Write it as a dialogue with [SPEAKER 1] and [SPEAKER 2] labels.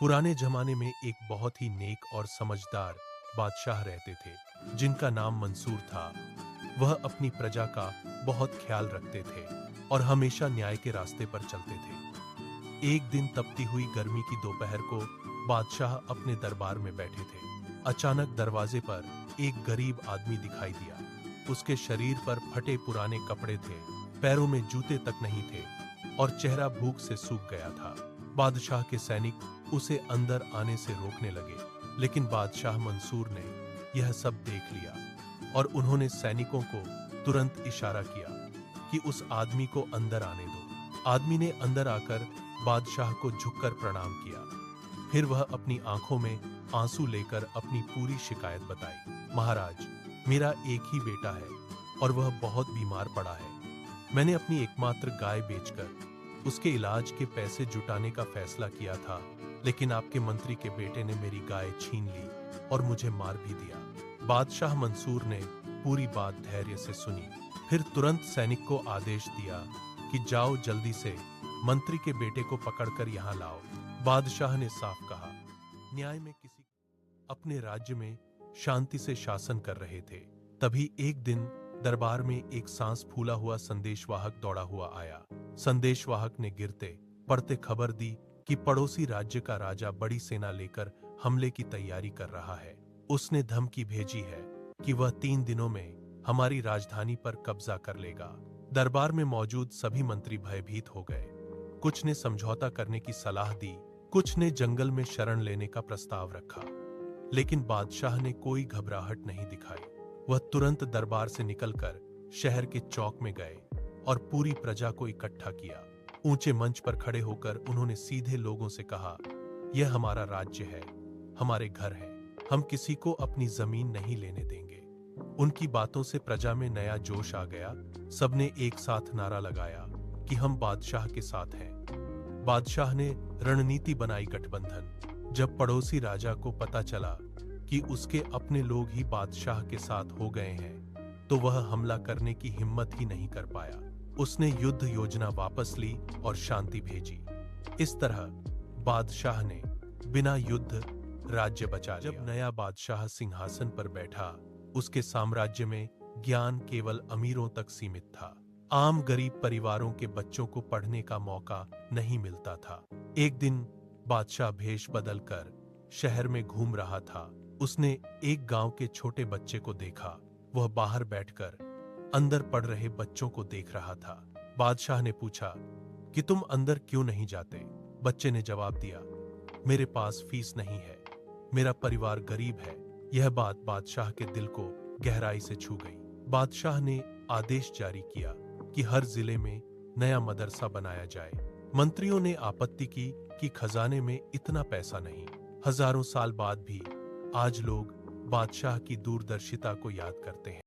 [SPEAKER 1] पुराने जमाने में एक बहुत ही नेक और समझदार बादशाह रहते थे, जिनका नाम मंसूर था। वह अपनी प्रजा का बहुत ख्याल रखते थे और हमेशा न्याय के रास्ते पर चलते थे। एक दिन तपती हुई गर्मी की दोपहर को बादशाह अपने दरबार में बैठे थे। अचानक दरवाजे पर एक गरीब आदमी दिखाई दिया। उसके शरीर पर फटे पुराने कपड़े थे, पैरों में जूते तक नहीं थे और चेहरा भूख से सूख गया था। बादशाह के सैनिक उसे अंदर आने से रोकने लगे, लेकिन बादशाह मंसूर ने यह सब देख लिया और उन्होंने सैनिकों को तुरंत इशारा किया कि उस आदमी को अंदर आने दो। आदमी ने अंदर आकर बादशाह को झुककर प्रणाम किया। फिर वह अपनी आंखों में आंसू लेकर अपनी पूरी शिकायत बताई। महाराज, मेरा एक ही बेटा है और वह बहुत बीमार पड़ा है। मैंने अपनी एकमात्र गाय बेचकर उसके इलाज के पैसे जुटाने का फैसला किया था, लेकिन आपके मंत्री के बेटे ने मेरी गाय छीन ली और मुझे मार भी दिया। बादशाह मंसूर ने पूरी बात धैर्य से सुनी, फिर तुरंत सैनिक को आदेश दिया कि जाओ, जल्दी से मंत्री के बेटे को पकड़कर यहाँ लाओ। बादशाह ने साफ कहा, न्याय में किसी अपने राज्य में शांति से शासन कर रहे थे। तभी एक दिन दरबार में एक सांस फूला हुआ संदेशवाहक दौड़ा हुआ आया। संदेशवाहक ने गिरते पड़ते खबर दी कि पड़ोसी राज्य का राजा बड़ी सेना लेकर हमले की तैयारी कर रहा है। उसने धमकी भेजी है कि वह 3 दिनों में हमारी राजधानी पर कब्जा कर लेगा। दरबार में मौजूद सभी मंत्री भयभीत हो गए। कुछ ने समझौता करने की सलाह दी, कुछ ने जंगल में शरण लेने का प्रस्ताव रखा, लेकिन बादशाह ने कोई घबराहट नहीं दिखाई। वह तुरंत दरबार से निकलकर शहर के चौक में गए और पूरी प्रजा को इकट्ठा किया। ऊंचे मंच पर खड़े होकर उन्होंने सीधे लोगों से कहा, यह हमारा राज्य है, हमारे घर हैं, हम किसी को अपनी जमीन नहीं लेने देंगे। उनकी बातों से प्रजा में नया जोश आ गया। सबने एक साथ नारा लगाया कि हम बादशाह के साथ हैं। बादशाह ने रणनीति बनाई गठबंधन। जब पड़ोसी राजा को पता चला कि उसके अपने लोग ही बादशाह के साथ हो गए हैं, तो वह हमला करने की हिम्मत ही नहीं कर पाया। उसने युद्ध योजना वापस ली और शांति भेजी। इस तरह बादशाह ने बिना युद्ध राज्य बचा लिया। जब नया बादशाह सिंहासन पर बैठा, उसके साम्राज्य में ज्ञान केवल अमीरों तक सीमित था। आम गरीब परिवारों के बच्चों को पढ़ने का मौका नहीं मिलता था। एक दिन बादशाह भेष बदलकर शहर में घूम रहा था। उसने एक गांव के छोटे बच्चे को देखा। वह बाहर बैठकर अंदर पढ़ रहे बच्चों को देख रहा था। बादशाह ने पूछा कि तुम अंदर क्यों नहीं जाते? बच्चे ने जवाब दिया, मेरे पास फीस नहीं है, मेरा परिवार गरीब है। यह बात बादशाह के दिल को गहराई से छू गई। बादशाह ने आदेश जारी किया कि हर जिले में नया मदरसा बनाया जाए। मंत्रियों ने आपत्ति की कि खजाने में इतना पैसा नहीं। हजारों साल बाद भी आज लोग बादशाह की दूरदर्शिता को याद करते हैं।